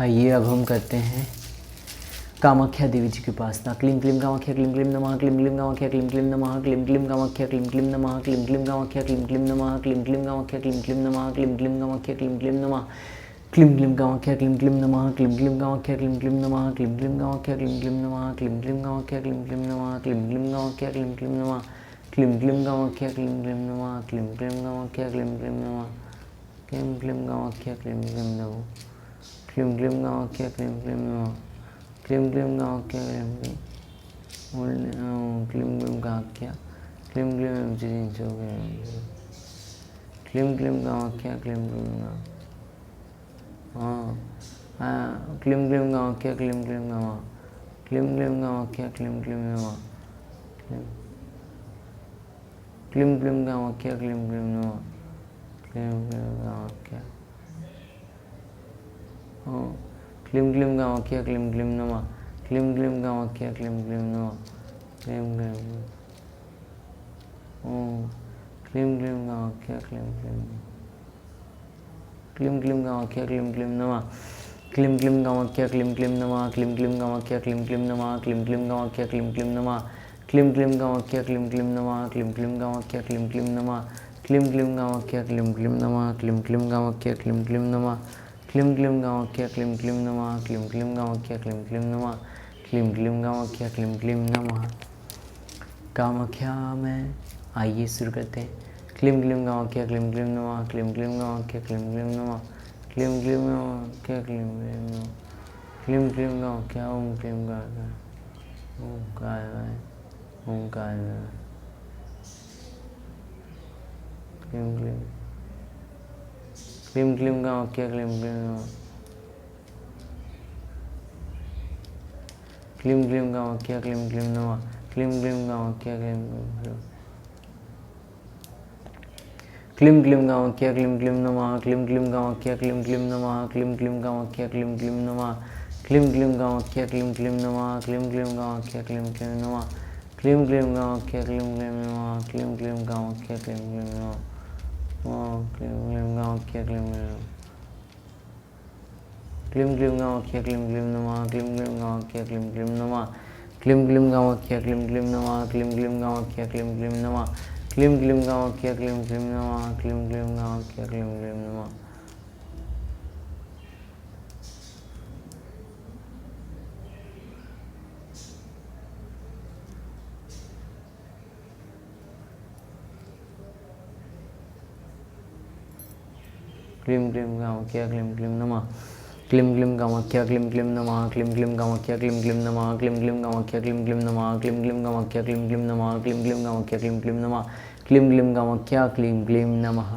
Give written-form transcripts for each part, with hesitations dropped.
आइए अब हम करते हैं कामाख्या देवी जी की उपासना। क्लीम क्लीम कामाख्या क्लीम क्लीम नमः, क्लीम क्लीम कामाख्या क्लीम क्लीम नमः, क्लीम क्लीम कामाख्या क्लीम क्लीम नमः, क्लीम क्लीम कामाख्या क्लीम क्लीम नमः, क्लीम क्लीम कामाख्या क्लीम क्लीम नमः, क्लीम क्लीम कामाख्या क्लीम क्लीम नमः, क्लीम क्लीम कामाख्या क्लीम क्लीम नमः, क्लीम क्लीम कामाख्या क्लीम क्लीम नमः, क्लीम क्लीम कामाख्या क्लीम क्लीम नमः, क्लीम क्लीम कामाख्या क्लीम क्लीम नमः, क्लीम क्लीम कामाख्या क्लीम क्लीम नमः, क्लीम क्लीम कामाख्या क्लीम क्लीम नमः, क्लीम क्लीम कामाख्या क्लीम क्लीम नमः, क्लीम क्लीम कामाख्या क्लीम क्लीम नमः, क्लीम क्लीम कामाख्या क्लीम क्लीम नमः, क्लीम क्लीम कामाख्या क्लीम क्लीम, क्लीम क्लीम कामाख्या क्लीम क्लीम क्लीम क्लीम कामाख्या क्लीम क्लीम नमः, क्लीम क्लीम कामाख्या क्लीम क्लीम नमः, क्लीम क्लीम कामाख्या क्लीम क्लीम नमः, क्लीम क्लीम कामाख्या क्लीम क्लीम नमः, क्लीम क्लीम कामाख्या, क्लीम क्लीम कामाख्या क्लीम क्लीम नमः, क्लीम क्लीम कामाख्या क्लीम क्लीम नमः, क्लीम क्लीम, क्लीम क्लीम कामाख्या क्लीम क्लीम, क्लीम क्लीम कामाख्या क्लीम क्लीम नमः, क्लीम क्लीम कामाख्या क्लीम क्लीम नमः, क्लीम क्लीम कामाख्या क्लीम क्लीम नमः, क्लीम क्लीम कामाख्या क्लीम क्लीम नमः, क्लीम क्लीम कामाख्या क्लीम क्लीम नमः, क्लीम क्लीम कामाख्या क्लीम क्लीम नमः, क्लीम क्लीम कामाख्या क्लीम क्लीम नमः, क्लीम क्लीम कामाख्या क्लीम क्लीम नमः, क्लीम क्लीम कामाख्या क्लीम क्लीम नमः, क्लीम क्लीम कामाख्या क्लीम क्लीम नमः, क्लीम क्लीम कामाख्या क्लीम क्लीम नमः। कामाख्या में आइए शुरू करते हैं। क्लीम क्लीम कामाख्या क्लीम क्लीम नमः, क्लीम क्लीम कामाख्या क्लीम क्लीम नमः, क्लीम क्लीम कामाख्या क्लीम क्लीम नमः, क्लीम क्लीम कामाख्या ओम क्लीम ओंकार ओंकार क्लीम क्लीम, क्लीम क्लीम कामाख्या क्लीम क्लीम नमः, क्लीम क्लीम कामाख्या क्लीम क्लीम नमः, क्लीम क्लीम कामाख्या क्लीम क्लीम, क्लीम क्लीम कामाख्या क्लीम क्लीम नमः, क्लीम क्लीम कामाख्या क्लीम क्लीम नमः, क्लीम क्लीम कामाख्या क्लीम क्लीम नमः, क्लीम क्लीम कामाख्या क्लीम क्लीम नमः, क्लीम क्लीम कामाख्या क्लीम क्लीम नमः, क्लीम क्लीम कामाख्या क्लीम क्लीम नमः, क्लीम क्लीम कामाख्या क्लीम क्लीम नमः, क्लीम क्लीम कामाख्या क्लीम क्लीम, क्लीम क्लीम कामाख्या क्लीम क्लीम नमः, क्लीम क्लीम कामाख्या क्लीम क्लीम नमः, क्लीम क्लीम कामाख्या क्लीम क्लीम नमः, क्लीम क्लीम कामाख्या क्लीम क्लीम नमः, क्लीम क्लीम कामाख्या क्लीम क्लीम नमः, क्लीम क्लीम कामाख्या क्लीम क्लीम नमः। क्लीम क्लीम कामाख्या क्लीम क्लीम नमः, क्लीम क्लीम कामाख्या क्लीम क्लीम नमः, क्लीम क्लीम कामाख्या क्लीम क्लीम नमः, क्लीम क्लीम कामाख्या क्लीम क्लीम नमः, क्लीम क्लीम कामाख्या क्लीम क्लीम नमः, क्लीम क्लीम कामाख्या क्लीम क्लीम नमः, क्लीम क्लीम कामाख्या क्लीम क्लीम नमः।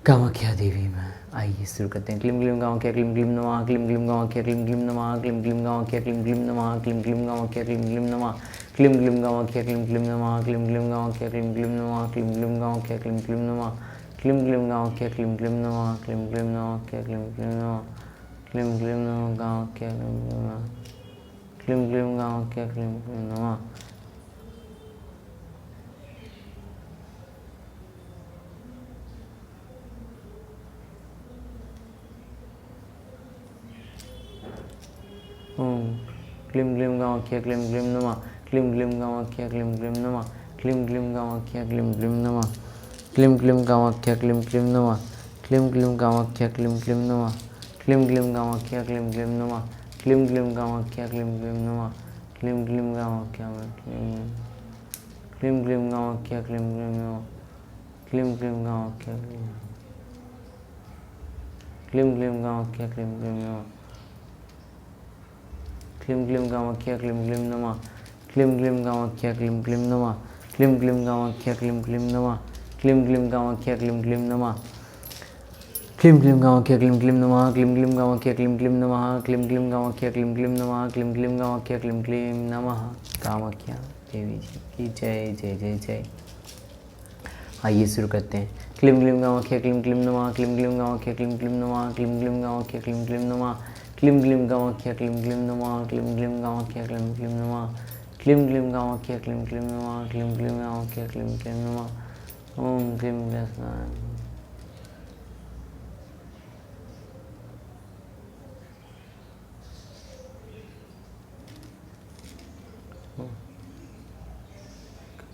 कामाख्या देवी में आइए शुरू करते हैं। क्लीम क्लीम कामाख्या क्लीम क्लीम नमः, क्लीम क्लीम कामाख्या क्लीम क्लीम नमः, क्लीम क्लीम कामाख्या क्लीम क्लीम नमः, क्लीम क्लीम कामाख्या क्लीम क्लीम नमः, क्लीम क्लीम कामाख्या क्लीम क्लीम नमः, क्लीम क्लीम कामाख्या क्लीम क्लीम नमः, क्लीम क्लीम कामाख्या क्लीम क्लीम नमः, क्लीम क्लीम कामाख्या क्लीम क्लीम नमः, क्लीम क्लीम कामाख्या क्लीम क्लीम नमः, क्लीम क्लीम कामाख्या क्लीम क्लीम नमः, क्लीम क्लीम कामाख्या क्लीम क्लीम नमः। क्लीम क्लीम कामाख्या क्लीम क्लीम नमः, क्लीम क्लीम कामाख्या क्लीम क्लीम नमः, क्लीम क्लीम कामाख्या क्लीम क्लीम नमः, क्लीम क्लीम कामाख्या क्लीम क्लीम नमः, क्लीम क्लीम कामाख्या क्लीम क्लीम नमः, क्लीम क्लीम कामाख्या क्लीम क्लीम नमः, क्लीम क्लीम कामाख्या क्लीम क्लीम नमः, क्लीम क्लीम कामाख्या क्लीम क्लीम कामाख्या क्लीम क्लीम नमः, क्लीम क्लीम कामाख्या क्लीम क्लीम कामाख्या क्लीम क्लीम नमः, क्लीम क्लीम कामाख्या क्लीम क्लीम नमः, क्लीम क्लीम कामाख्या क्लीम क्लीम नमः, क्लीम क्लीम कामाख्या क्लीम क्लीम नमः, क्लीम क्लीम कामाख्या क्लीम क्लीम नमः, क्लीम क्लीम कामाख्या क्लीम क्लीम नमः, क्लीम क्लीम कामाख्या क्लीम क्लीम नमः, क्लीम क्लीम कामाख्या क्लीम क्लीम नमः, क्लीम क्लीम कामाख्या क्लीम क्लीम नमः। कामाख्या देवी जी की जय जय जय जय। आइए शुरू करते हैं। क्लीम क्लीम कामाख्या क्लीम क्लीम नमः, क्लीम क्लीम कामाख्या क्लीम क्लीम नमः, क्लीम क्लीम कामाख्या क्लीम क्लीम नमः, क्लीम क्लीम कामाख्या क्लीम क्लीम नमः, क्लीम क्लीम कामाख्या क्लीम क्लीम नमः, क्लीम क्लीम कामाख्या क्लीम क्लीम नमः, क्लीम क्लीम कामाख्या क्लीम क्लीम नमः। ओम क्लीम कृष्ण।